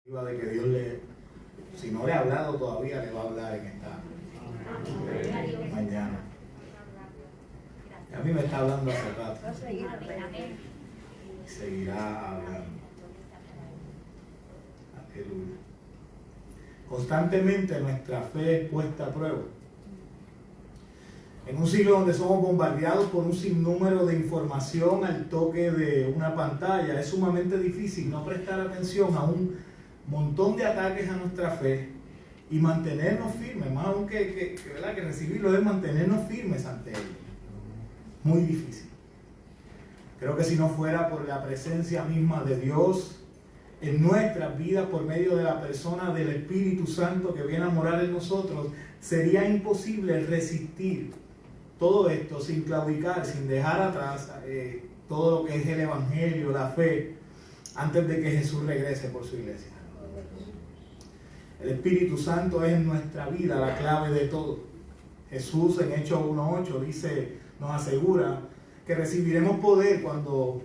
De que Dios si no le ha hablado todavía, le va a hablar en esta mañana. Y a mí me está hablando hace rato. Y seguirá hablando. Aleluya. Constantemente nuestra fe es puesta a prueba. En un siglo donde somos bombardeados por un sinnúmero de información al toque de una pantalla, es sumamente difícil no prestar atención a un montón de ataques a nuestra fe y mantenernos firmes, más aún que recibirlo es mantenernos firmes ante él. Muy difícil. Creo que si no fuera por la presencia misma de Dios en nuestras vidas por medio de la persona del Espíritu Santo que viene a morar en nosotros, sería imposible resistir todo esto sin claudicar, sin dejar atrás todo lo que es el Evangelio, la fe, antes de que Jesús regrese por su iglesia. El Espíritu Santo es en nuestra vida la clave de todo. Jesús en Hechos 1:8 nos asegura que recibiremos poder cuando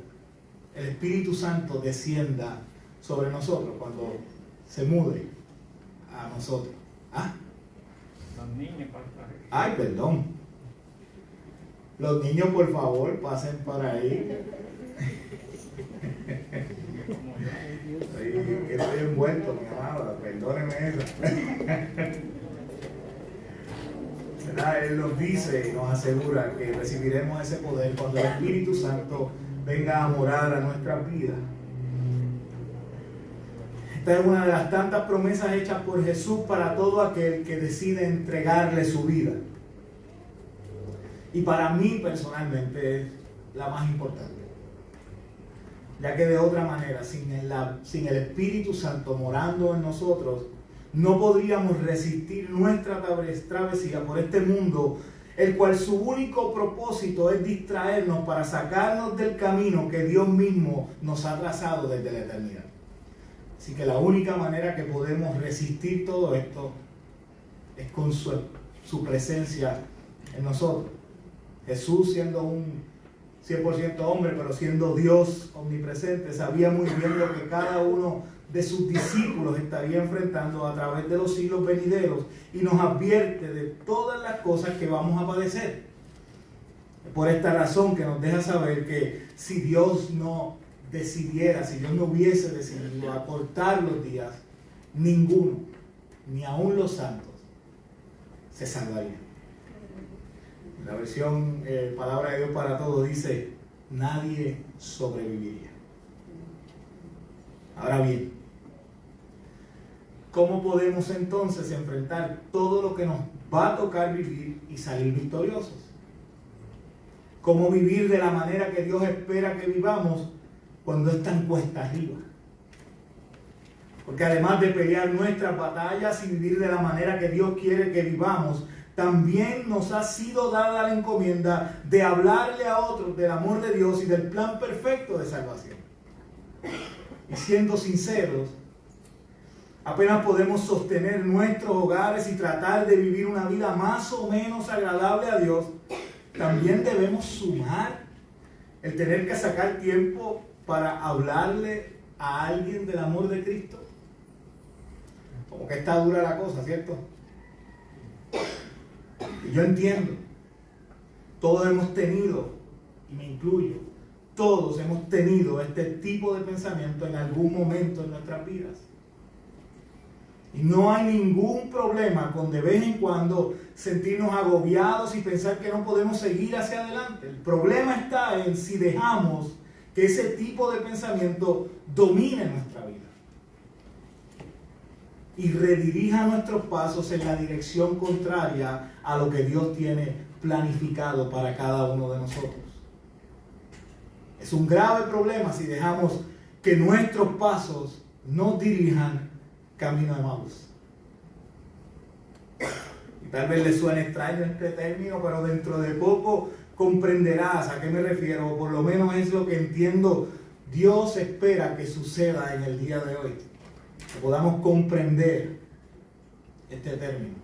el Espíritu Santo descienda sobre nosotros, cuando se mude a nosotros. Los niños, Ay, perdón. Los niños, por favor, pasen por ahí. Estoy envuelto, mi amado, perdóneme eso. Él nos dice y nos asegura que recibiremos ese poder cuando el Espíritu Santo venga a morar a nuestras vidas. Esta es una de las tantas promesas hechas por Jesús para todo aquel que decide entregarle su vida. Y para mí personalmente es la más importante. Ya que de otra manera, sin el Espíritu Santo morando en nosotros, no podríamos resistir nuestra travesía por este mundo, el cual su único propósito es distraernos para sacarnos del camino que Dios mismo nos ha trazado desde la eternidad. Así que la única manera que podemos resistir todo esto es con su presencia en nosotros. Jesús, siendo un 100% hombre, pero siendo Dios omnipresente, sabía muy bien lo que cada uno de sus discípulos estaría enfrentando a través de los siglos venideros y nos advierte de todas las cosas que vamos a padecer. Por esta razón que nos deja saber que si Dios no decidiera, si Dios no hubiese decidido acortar los días, ninguno, ni aun los santos, se salvaría. La versión Palabra de Dios para Todos dice: nadie sobreviviría. Ahora bien, ¿cómo podemos entonces enfrentar todo lo que nos va a tocar vivir y salir victoriosos? ¿Cómo vivir de la manera que Dios espera que vivamos cuando están cuesta arriba? Porque además de pelear nuestras batallas y vivir de la manera que Dios quiere que vivamos, también nos ha sido dada la encomienda de hablarle a otros del amor de Dios y del plan perfecto de salvación. Y siendo sinceros, apenas podemos sostener nuestros hogares y tratar de vivir una vida más o menos agradable a Dios, también debemos sumar el tener que sacar tiempo para hablarle a alguien del amor de Cristo. Como que está dura la cosa, ¿cierto? Y yo entiendo, todos hemos tenido, y me incluyo, todos hemos tenido este tipo de pensamiento en algún momento en nuestras vidas. Y no hay ningún problema con de vez en cuando sentirnos agobiados y pensar que no podemos seguir hacia adelante. El problema está en si dejamos que ese tipo de pensamiento domine nuestra vida y redirija nuestros pasos en la dirección contraria a lo que Dios tiene planificado para cada uno de nosotros. Es un grave problema si dejamos que nuestros pasos nos dirijan camino de Maús. Y tal vez le suene extraño este término, pero dentro de poco comprenderás a qué me refiero, o por lo menos es lo que entiendo Dios espera que suceda en el día de hoy. Que podamos comprender este término.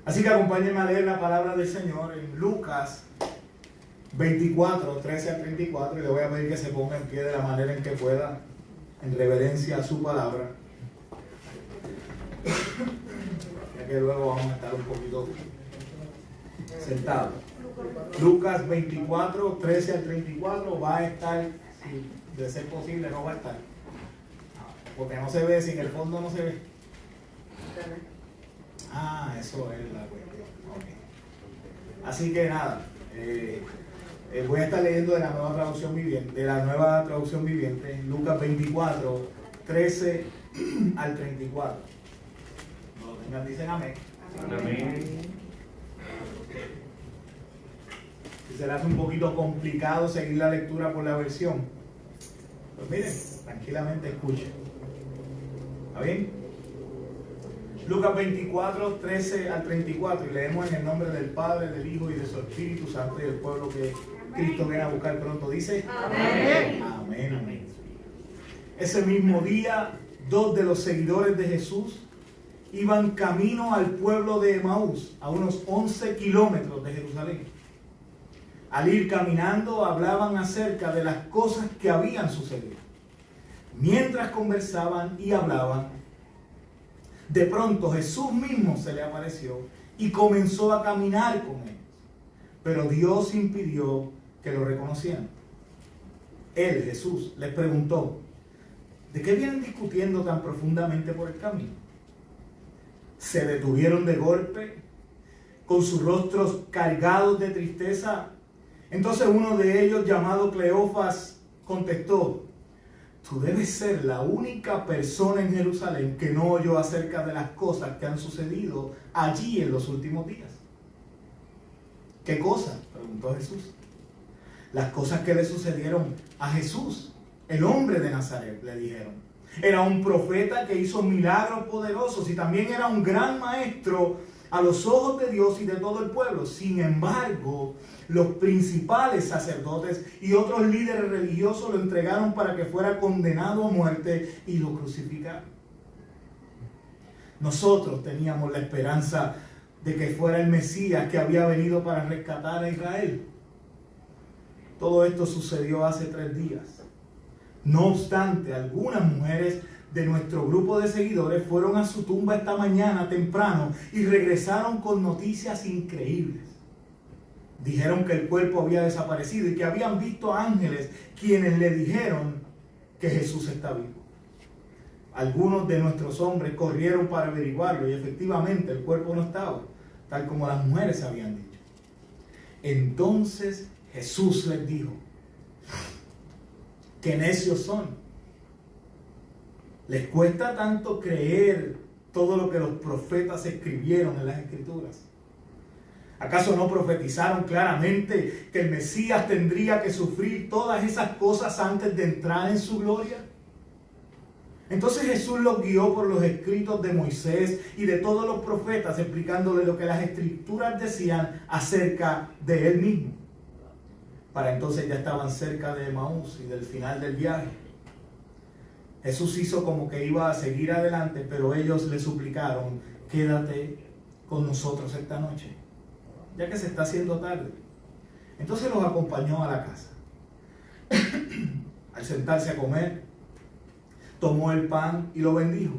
Así que acompáñenme a leer la palabra del Señor en Lucas 24, 13 al 34, y le voy a pedir que se ponga en pie de la manera en que pueda, en reverencia a su palabra. Ya que luego vamos a estar un poquito sentados. Lucas 24, 13 al 34 va a estar, si de ser posible no va a estar. Porque no se ve, si en el fondo no se ve. Ah, eso es la cuestión. Okay. Así que nada, voy a estar leyendo de la nueva traducción viviente, Lucas 24, 13 al 34. No lo tengan, dicen amén. Amén. Si se le hace un poquito complicado seguir la lectura por la versión, pues miren, tranquilamente escuchen. ¿Está bien? Lucas 24, 13 al 34, y leemos en el nombre del Padre, del Hijo y de su Espíritu Santo y del pueblo que Cristo viene a buscar pronto. Dice: amén. Amén, amén. Ese mismo día, 2 de los seguidores de Jesús iban camino al pueblo de Emaús, a unos 11 kilómetros de Jerusalén. Al ir caminando, hablaban acerca de las cosas que habían sucedido. Mientras conversaban y hablaban, de pronto Jesús mismo se le apareció y comenzó a caminar con ellos. Pero Dios impidió que lo reconocieran. Él, Jesús, les preguntó: ¿de qué vienen discutiendo tan profundamente por el camino? Se detuvieron de golpe, con sus rostros cargados de tristeza. Entonces uno de ellos, llamado Cleofas, contestó: tú debes ser la única persona en Jerusalén que no oyó acerca de las cosas que han sucedido allí en los últimos días. ¿Qué cosas?, preguntó Jesús. Las cosas que le sucedieron a Jesús, el hombre de Nazaret, le dijeron. Era un profeta que hizo milagros poderosos y también era un gran maestro a los ojos de Dios y de todo el pueblo. Sin embargo, los principales sacerdotes y otros líderes religiosos lo entregaron para que fuera condenado a muerte y lo crucificaron. Nosotros teníamos la esperanza de que fuera el Mesías que había venido para rescatar a Israel. Todo esto sucedió hace 3 días. No obstante, algunas mujeres de nuestro grupo de seguidores fueron a su tumba esta mañana temprano y regresaron con noticias increíbles. Dijeron que el cuerpo había desaparecido y que habían visto ángeles quienes le dijeron que Jesús está vivo. Algunos de nuestros hombres corrieron para averiguarlo y efectivamente el cuerpo no estaba, tal como las mujeres habían dicho. Entonces Jesús les dijo: qué necios son. Les cuesta tanto creer todo lo que los profetas escribieron en las Escrituras. ¿Acaso no profetizaron claramente que el Mesías tendría que sufrir todas esas cosas antes de entrar en su gloria? Entonces Jesús los guió por los escritos de Moisés y de todos los profetas, explicándole lo que las Escrituras decían acerca de él mismo. Para entonces ya estaban cerca de Emaús y del final del viaje. Jesús hizo como que iba a seguir adelante, pero ellos le suplicaron: quédate con nosotros esta noche, ya que se está haciendo tarde. Entonces los acompañó a la casa. Al sentarse a comer, tomó el pan y lo bendijo.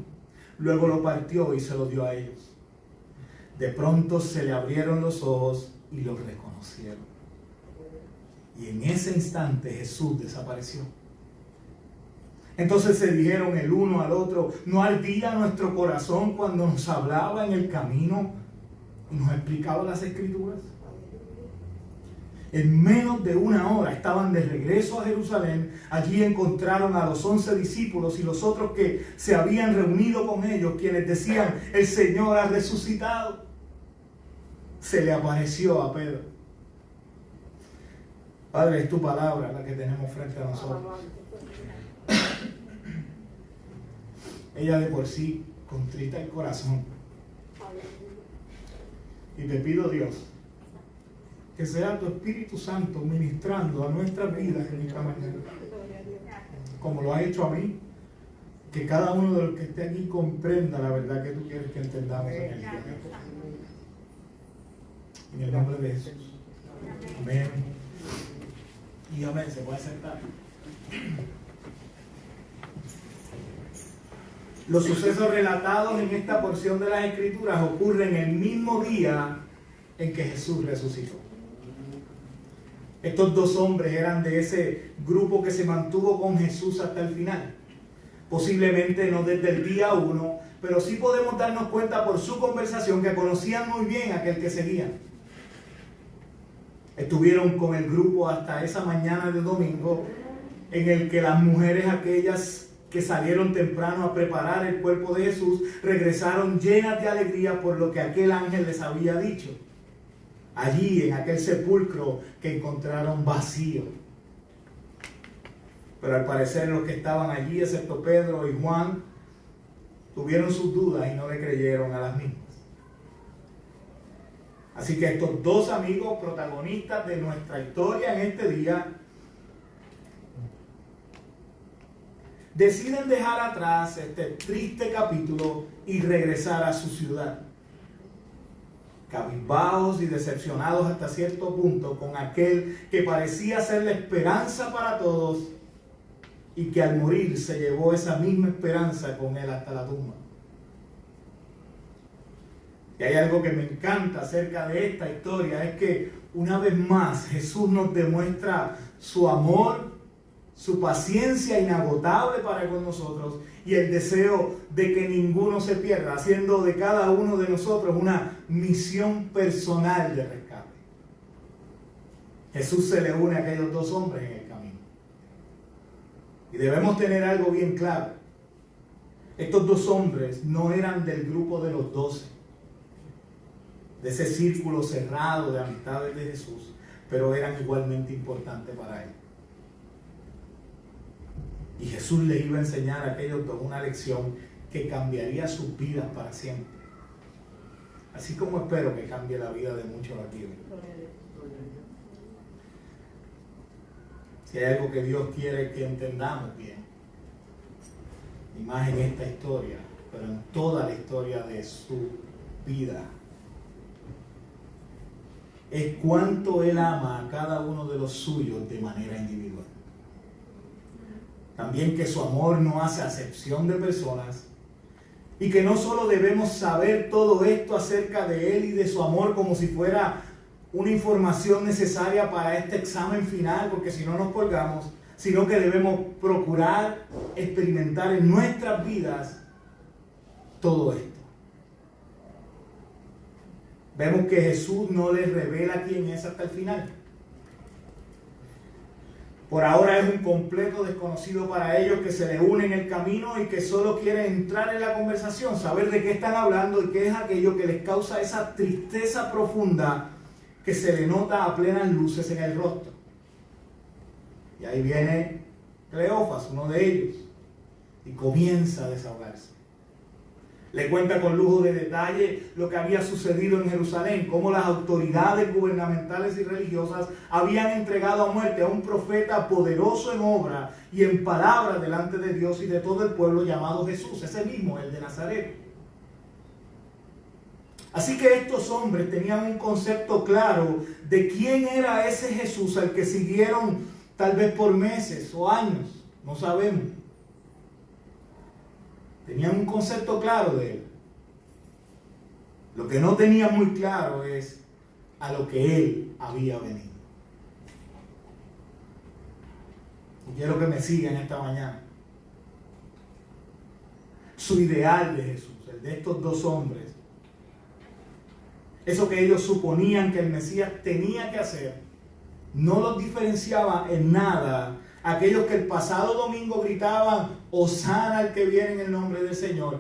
Luego lo partió y se lo dio a ellos. De pronto se le abrieron los ojos y lo reconocieron. Y en ese instante Jesús desapareció. Entonces se dijeron el uno al otro: ¿no ardía nuestro corazón cuando nos hablaba en el camino y nos explicaba las Escrituras? En menos de 1 hora estaban de regreso a Jerusalén. Allí encontraron a los 11 discípulos y los otros que se habían reunido con ellos, quienes decían: el Señor ha resucitado. Se le apareció a Pedro. Padre, es tu palabra la que tenemos frente a nosotros. Ella de por sí contrita el corazón. Y te pido, Dios, que sea tu Espíritu Santo ministrando a nuestras vidas en esta mañana, como lo ha hecho a mí. Que cada uno de los que esté aquí comprenda la verdad que tú quieres que entendamos en el día. En el nombre de Jesús. Amén. Y amén. Se puede sentar. Los sucesos relatados en esta porción de las Escrituras ocurren el mismo día en que Jesús resucitó. Estos dos hombres eran de ese grupo que se mantuvo con Jesús hasta el final. Posiblemente no desde el día 1, pero sí podemos darnos cuenta por su conversación que conocían muy bien a aquel que seguían. Estuvieron con el grupo hasta esa mañana de domingo en el que las mujeres aquellas que salieron temprano a preparar el cuerpo de Jesús regresaron llenas de alegría por lo que aquel ángel les había dicho. Allí en aquel sepulcro que encontraron vacío. Pero al parecer los que estaban allí, excepto Pedro y Juan, tuvieron sus dudas y no le creyeron a las mismas. Así que estos dos amigos protagonistas de nuestra historia en este día deciden dejar atrás este triste capítulo y regresar a su ciudad, cabizbajos y decepcionados hasta cierto punto con aquel que parecía ser la esperanza para todos y que al morir se llevó esa misma esperanza con él hasta la tumba. Y hay algo que me encanta acerca de esta historia, es que una vez más Jesús nos demuestra su amor, su paciencia inagotable para con nosotros y el deseo de que ninguno se pierda, haciendo de cada uno de nosotros una misión personal de rescate. Jesús se le une a aquellos dos hombres en el camino. Y debemos tener algo bien claro. Estos dos hombres no eran del grupo de los 12, de ese círculo cerrado de amistades de Jesús, pero eran igualmente importantes para él. Y Jesús les iba a enseñar a aquellos dos una lección que cambiaría sus vidas para siempre. Así como espero que cambie la vida de muchos aquí hoy. Si hay algo que Dios quiere que entendamos bien, y más en esta historia, pero en toda la historia de su vida, es cuánto Él ama a cada uno de los suyos de manera individual. También que su amor no hace acepción de personas y que no solo debemos saber todo esto acerca de Él y de su amor como si fuera una información necesaria para este examen final, porque si no nos colgamos, sino que debemos procurar experimentar en nuestras vidas todo esto. Vemos que Jesús no les revela quién es hasta el final. Por ahora es un completo desconocido para ellos que se les une en el camino y que solo quieren entrar en la conversación, saber de qué están hablando y qué es aquello que les causa esa tristeza profunda que se le nota a plenas luces en el rostro. Y ahí viene Cleofas, uno de ellos, y comienza a desahogarse. Le cuenta con lujo de detalle lo que había sucedido en Jerusalén, cómo las autoridades gubernamentales y religiosas habían entregado a muerte a un profeta poderoso en obra y en palabra delante de Dios y de todo el pueblo llamado Jesús, ese mismo, el de Nazaret. Así que estos hombres tenían un concepto claro de quién era ese Jesús al que siguieron tal vez por meses o años, no sabemos. Tenían un concepto claro de él. Lo que no tenían muy claro es a lo que él había venido. Y quiero que me sigan esta mañana. Su ideal de Jesús, el de estos dos hombres, eso que ellos suponían que el Mesías tenía que hacer, no los diferenciaba en nada. Aquellos que el pasado domingo gritaban, Hosana al que viene en el nombre del Señor,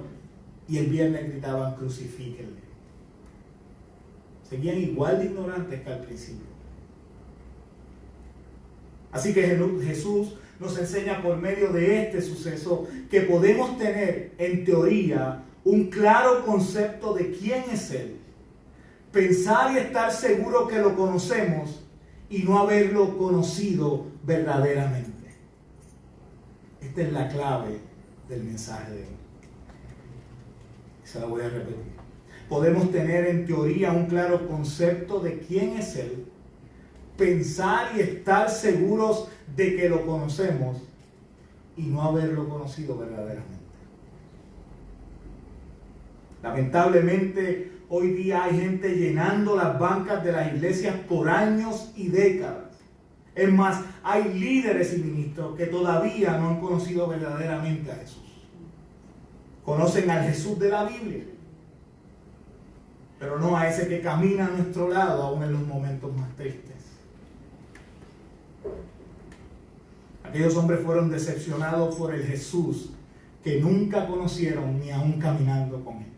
y el viernes gritaban, crucifíquenle. Seguían igual de ignorantes que al principio. Así que Jesús nos enseña por medio de este suceso que podemos tener en teoría un claro concepto de quién es Él. Pensar y estar seguro que lo conocemos y no haberlo conocido verdaderamente. Esta es la clave del mensaje de hoy. Se la voy a repetir. Podemos tener en teoría un claro concepto de quién es Él, pensar y estar seguros de que lo conocemos y no haberlo conocido verdaderamente. Lamentablemente, hoy día hay gente llenando las bancas de las iglesias por años y décadas. Es más, hay líderes y ministros que todavía no han conocido verdaderamente a Jesús. Conocen al Jesús de la Biblia, pero no a ese que camina a nuestro lado aún en los momentos más tristes. Aquellos hombres fueron decepcionados por el Jesús que nunca conocieron ni aún caminando con él.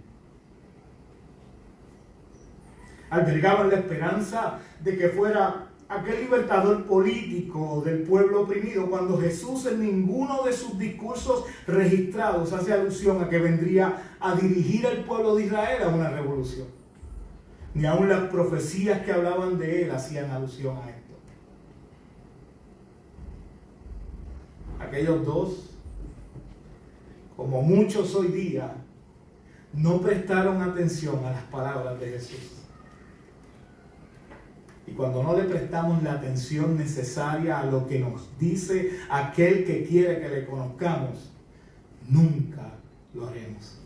Albergaban la esperanza de que fuera aquel libertador político del pueblo oprimido, cuando Jesús en ninguno de sus discursos registrados hace alusión a que vendría a dirigir al pueblo de Israel a una revolución. Ni aún las profecías que hablaban de él hacían alusión a esto. Aquellos dos, como muchos hoy día, no prestaron atención a las palabras de Jesús. Y cuando no le prestamos la atención necesaria a lo que nos dice aquel que quiere que le conozcamos, nunca lo haremos.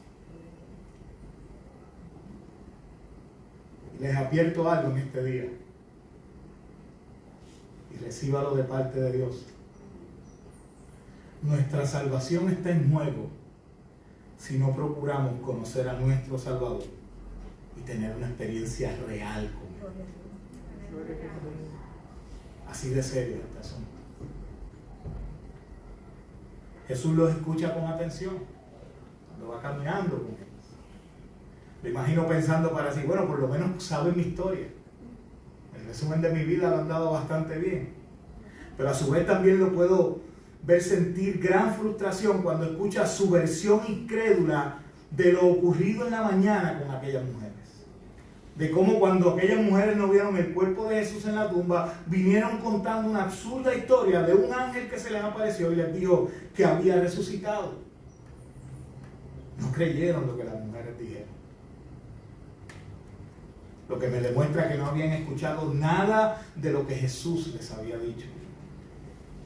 Les advierto algo en este día, y recíbalo de parte de Dios. Nuestra salvación está en juego si no procuramos conocer a nuestro Salvador y tener una experiencia real con Él. Así de serio este asunto. Jesús los escucha con atención cuando va caminando con ellos. Me imagino pensando para sí, bueno, por lo menos saben mi historia. El resumen de mi vida lo han dado bastante bien. Pero a su vez también lo puedo ver sentir gran frustración cuando escucha su versión incrédula de lo ocurrido en la mañana con aquellas mujeres. De cómo cuando aquellas mujeres no vieron el cuerpo de Jesús en la tumba, vinieron contando una absurda historia de un ángel que se les apareció y les dijo que había resucitado. No creyeron lo que las mujeres dijeron. Lo que me demuestra que no habían escuchado nada de lo que Jesús les había dicho.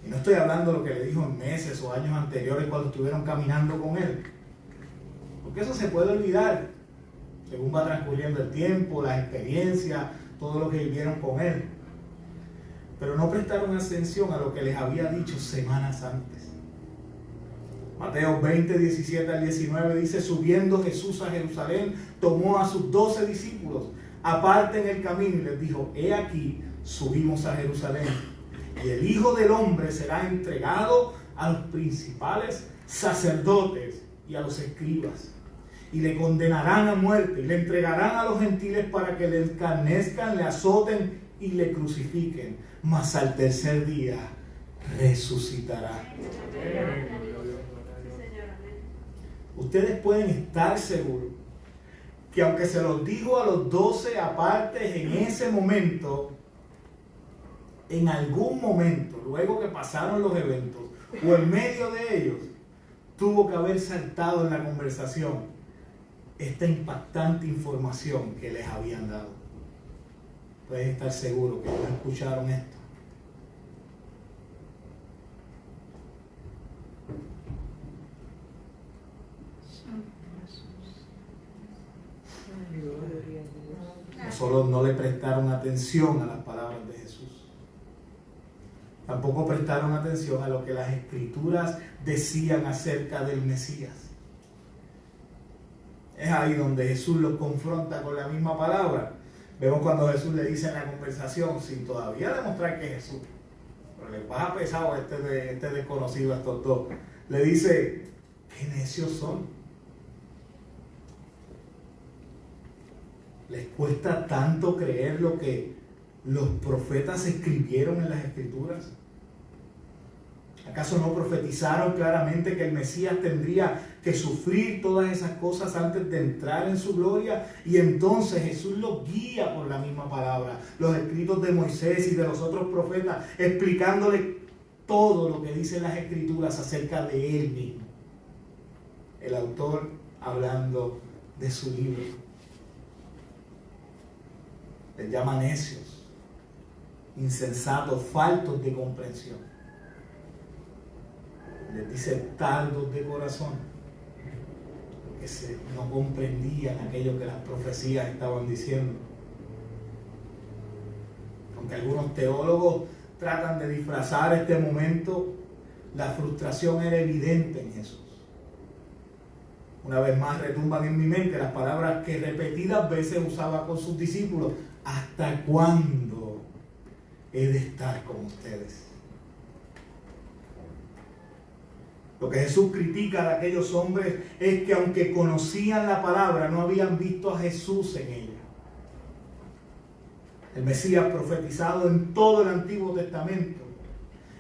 Y no estoy hablando de lo que le dijo en meses o años anteriores cuando estuvieron caminando con Él. Porque eso se puede olvidar según va transcurriendo el tiempo, las experiencias, todo lo que vivieron con Él. Pero no prestaron atención a lo que les había dicho semanas antes. Mateo 20, 17 al 19 dice: subiendo Jesús a Jerusalén, tomó a sus 12 discípulos aparte en el camino y les dijo: he aquí, subimos a Jerusalén, y el Hijo del Hombre será entregado a los principales sacerdotes y a los escribas, y le condenarán a muerte, y le entregarán a los gentiles para que le escarnezcan, le azoten y le crucifiquen, mas al tercer día resucitará. Ustedes pueden estar seguros que aunque se los dijo a los 12 apartes en ese momento, en algún momento, luego que pasaron los eventos, o en medio de ellos, tuvo que haber saltado en la conversación esta impactante información que les habían dado. Pueden estar seguros que no escucharon esto. No solo no le prestaron atención a las palabras de Jesús, tampoco prestaron atención a lo que las Escrituras decían acerca del Mesías. Es ahí donde Jesús los confronta con la misma palabra. Vemos cuando Jesús le dice en la conversación, sin todavía demostrar que es Jesús, pero les baja pesado a este desconocido, a estos dos, le dice: qué necios son. ¿Les cuesta tanto creer lo que los profetas escribieron en las Escrituras? ¿Acaso no profetizaron claramente que el Mesías tendría que sufrir todas esas cosas antes de entrar en su gloria? Y entonces Jesús los guía por la misma palabra, los escritos de Moisés y de los otros profetas, explicándole todo lo que dicen las Escrituras acerca de Él mismo. El autor hablando de su libro. Les llama necios, insensatos, faltos de comprensión. Les dice tardos de corazón. no comprendían aquello que las profecías estaban diciendo. Aunque algunos teólogos tratan de disfrazar este momento, la frustración era evidente en Jesús. Una vez más retumban en mi mente las palabras que repetidas veces usaba con sus discípulos: ¿hasta cuándo he de estar con ustedes? Lo que Jesús critica de aquellos hombres es que aunque conocían la palabra, no habían visto a Jesús en ella. El Mesías profetizado en todo el Antiguo Testamento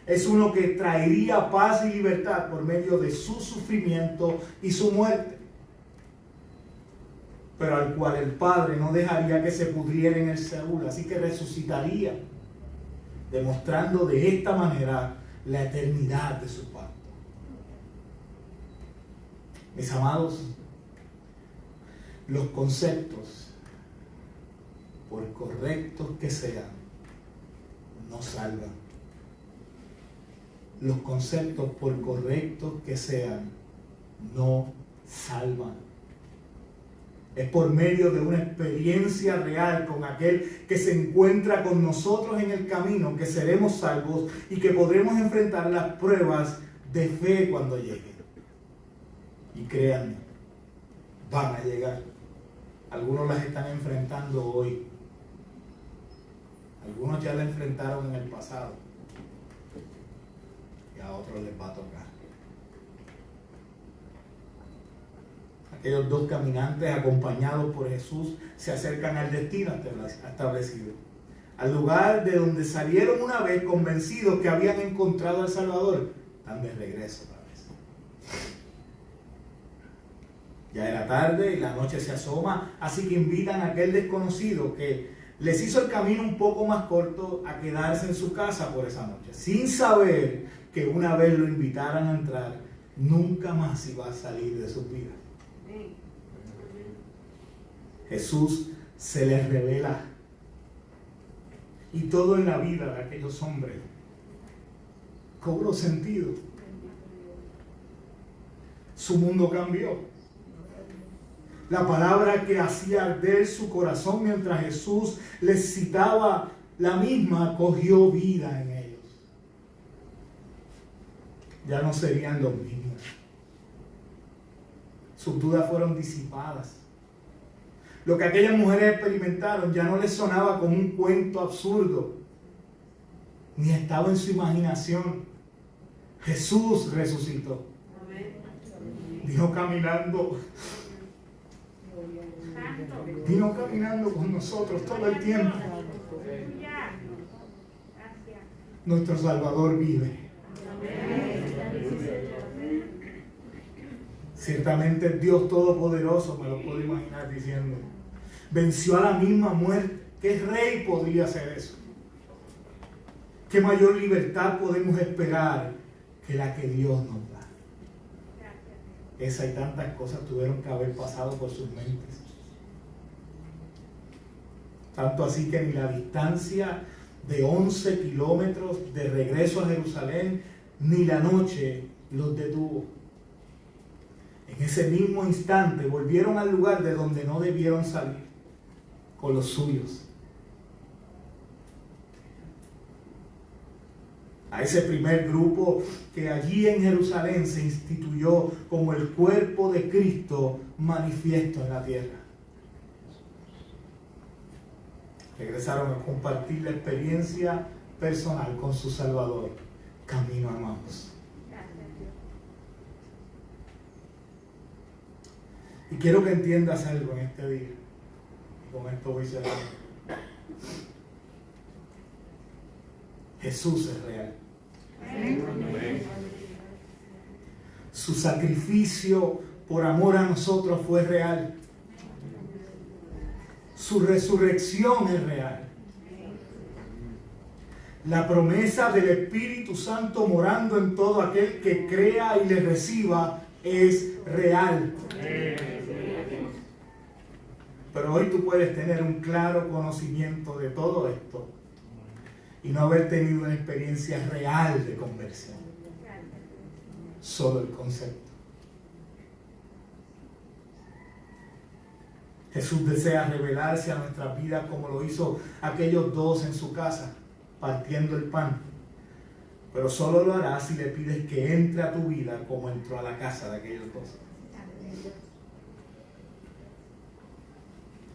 es uno que traería paz y libertad por medio de su sufrimiento y su muerte, pero al cual el Padre no dejaría que se pudriera en el Seúl, así que resucitaría, demostrando de esta manera la eternidad de su pacto. Mis amados, los conceptos, por correctos que sean, no salvan. Los conceptos, por correctos que sean, no salvan. Es por medio de una experiencia real con aquel que se encuentra con nosotros en el camino que seremos salvos y que podremos enfrentar las pruebas de fe cuando lleguen. Y créanme, van a llegar. Algunos las están enfrentando hoy. Algunos ya la enfrentaron en el pasado. Y a otros les va a tocar. Aquellos dos caminantes acompañados por Jesús se acercan al destino establecido, al lugar de donde salieron una vez convencidos que habían encontrado al Salvador. Están de regreso otra vez. Ya era tarde y la noche se asoma, así que invitan a aquel desconocido que les hizo el camino un poco más corto a quedarse en su casa por esa noche, sin saber que una vez lo invitaran a entrar, nunca más iba a salir de sus vidas. Jesús se les revela y todo en la vida de aquellos hombres cobró sentido. Su mundo cambió. La palabra que hacía arder su corazón mientras Jesús les citaba la misma cogió vida en ellos. Ya no serían los mismos. Sus dudas fueron disipadas. Lo que aquellas mujeres experimentaron ya no les sonaba como un cuento absurdo, ni estaba en su imaginación. Jesús resucitó. Vino caminando con nosotros todo el tiempo. Nuestro Salvador vive. Ciertamente Dios Todopoderoso, me lo puedo imaginar diciendo, venció a la misma muerte. ¿Qué rey podría hacer eso? ¿Qué mayor libertad podemos esperar que la que Dios nos da? Esa y tantas cosas tuvieron que haber pasado por sus mentes. Tanto así que ni la distancia de 11 kilómetros de regreso a Jerusalén, ni la noche los detuvo. En ese mismo instante volvieron al lugar de donde no debieron salir, con los suyos. A ese primer grupo que allí en Jerusalén se instituyó como el cuerpo de Cristo manifiesto en la tierra. Regresaron a compartir la experiencia personal con su Salvador, camino a Emmaús. Y quiero que entiendas algo en este día. Y con esto voy cerrando. Jesús es real. Amén. Su sacrificio por amor a nosotros fue real. Su resurrección es real. La promesa del Espíritu Santo morando en todo aquel que crea y le reciba es real. Pero hoy tú puedes tener un claro conocimiento de todo esto y no haber tenido una experiencia real de conversión. Solo el concepto. Jesús desea revelarse a nuestras vidas como lo hizo aquellos dos en su casa, partiendo el pan. Pero solo lo hará si le pides que entre a tu vida como entró a la casa de aquellos dos.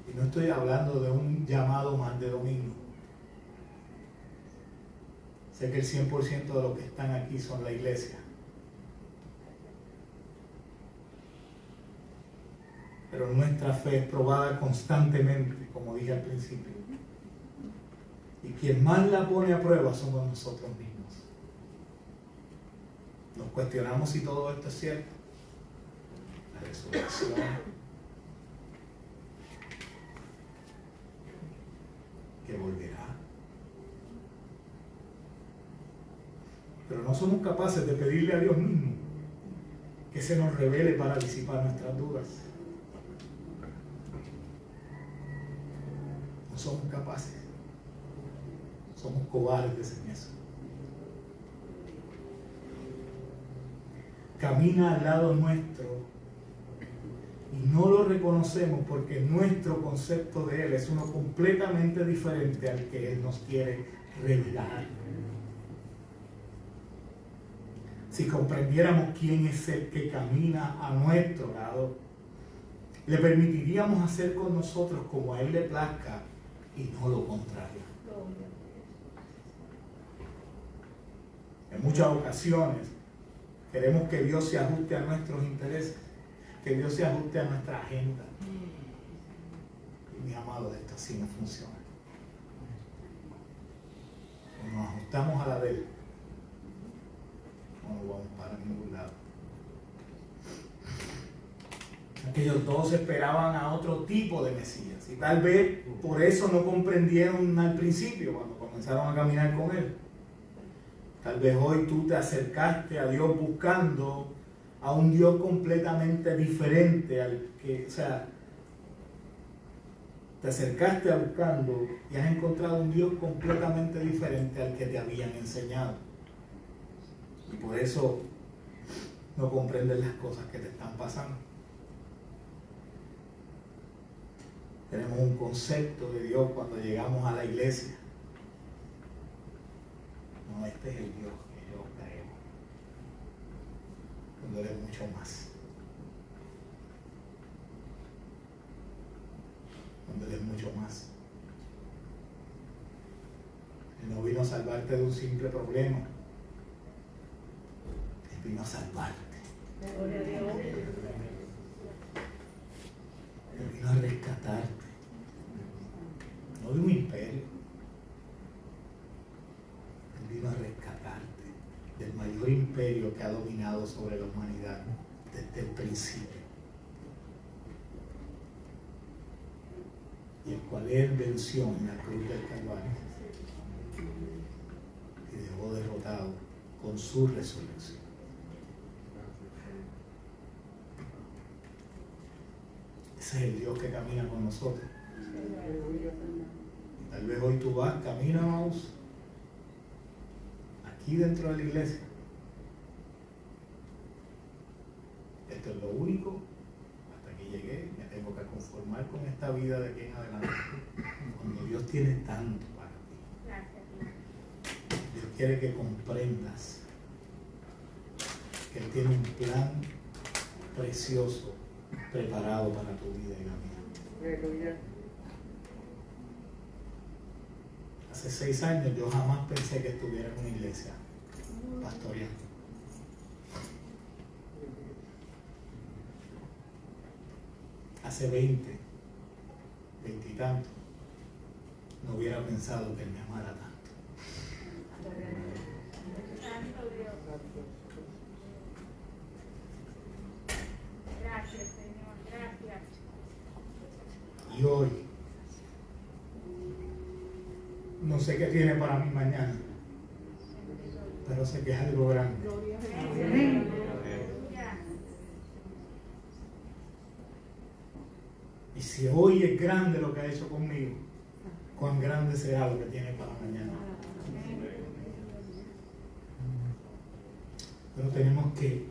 Y no estoy hablando de un llamado más de domingo. Sé que el 100% de los que están aquí son la iglesia. Pero nuestra fe es probada constantemente, como dije al principio. Y quien más la pone a prueba somos nosotros mismos. Nos cuestionamos si todo esto es cierto. La resurrección. Que volverá. Pero no somos capaces de pedirle a Dios mismo que se nos revele para disipar nuestras dudas. No somos capaces. Somos cobardes en eso. Camina al lado nuestro y no lo reconocemos porque nuestro concepto de Él es uno completamente diferente al que Él nos quiere revelar. Si comprendiéramos quién es el que camina a nuestro lado, le permitiríamos hacer con nosotros como a Él le plazca y no lo contrario. En muchas ocasiones queremos que Dios se ajuste a nuestros intereses, que Dios se ajuste a nuestra agenda. Y mis amados, esto así no funciona. Cuando nos ajustamos a la de Él, no vamos para ningún lado. Aquellos dos esperaban a otro tipo de Mesías y tal vez por eso no comprendieron al principio cuando comenzaron a caminar con Él. Tal vez hoy tú te acercaste a Dios buscando a un Dios completamente diferente al que, o sea, te acercaste a buscando y has encontrado un Dios completamente diferente al que te habían enseñado. Y por eso no comprendes las cosas que te están pasando. Tenemos un concepto de Dios cuando llegamos a la iglesia. No, este es el Dios que yo creo. Cuando Él es mucho más. Cuando Él es mucho más. Él no vino a salvarte de un simple problema. Él vino a salvarte. Él vino a rescatarte. No de un imperio. Vino a rescatarte del mayor imperio que ha dominado sobre la humanidad desde el principio, y el cual Él venció en la cruz del Calvario y dejó derrotado con su resurrección. Ese es el Dios que camina con nosotros. Tal vez hoy tú vas, caminas aquí dentro de la iglesia. Esto es lo único, hasta aquí llegué, me tengo que conformar con esta vida de aquí en adelante. Cuando Dios tiene tanto para ti. Dios quiere que comprendas que Él tiene un plan precioso preparado para tu vida y la mía. Hace 6 años yo jamás pensé que estuviera en una iglesia pastoreando. Hace 20 y tanto, no hubiera pensado que Él me amara tanto. Gracias, Señor, gracias. Y hoy, no sé qué tiene para mí mañana, pero sé que es algo grande. Y si hoy es grande lo que ha hecho conmigo, cuán grande será lo que tiene para mañana. Pero tenemos que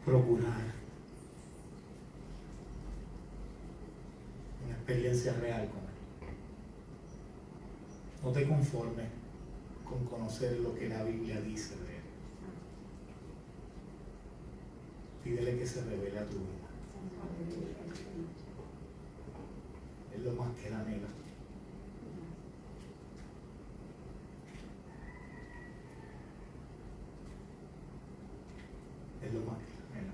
procurar experiencia real con Él. No te conformes con conocer lo que la Biblia dice de Él. Pídele que se revele a tu vida. Es lo más que Él anhela. Es lo más que Él anhela.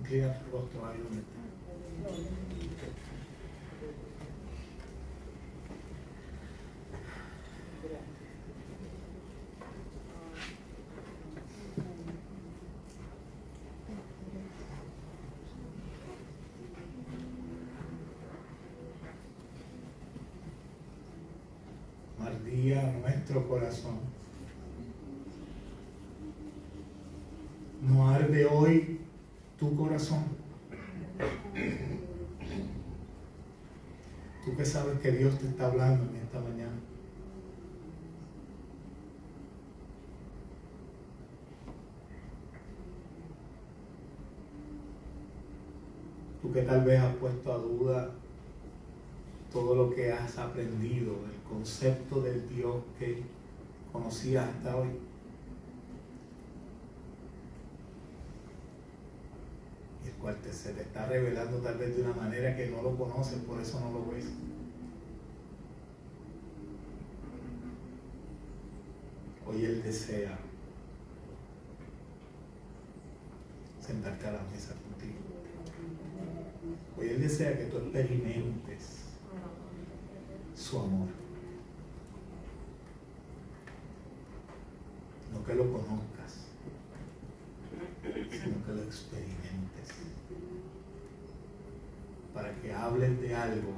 Inclina tu rostro ahí donde está. Ardía nuestro corazón. ¿No arde hoy tu corazón? Tú que sabes que Dios te está hablando en esta mañana. Tú que tal vez has puesto a duda todo lo que has aprendido, el concepto del Dios que conocías hasta hoy. Y el cual se te está revelando tal vez de una manera que no lo conoces, por eso no lo ves. Hoy Él desea sentarte a la mesa contigo. Hoy Él desea que tú experimentes su amor. No que lo conozcas, sino que lo experimentes. Para que hables de algo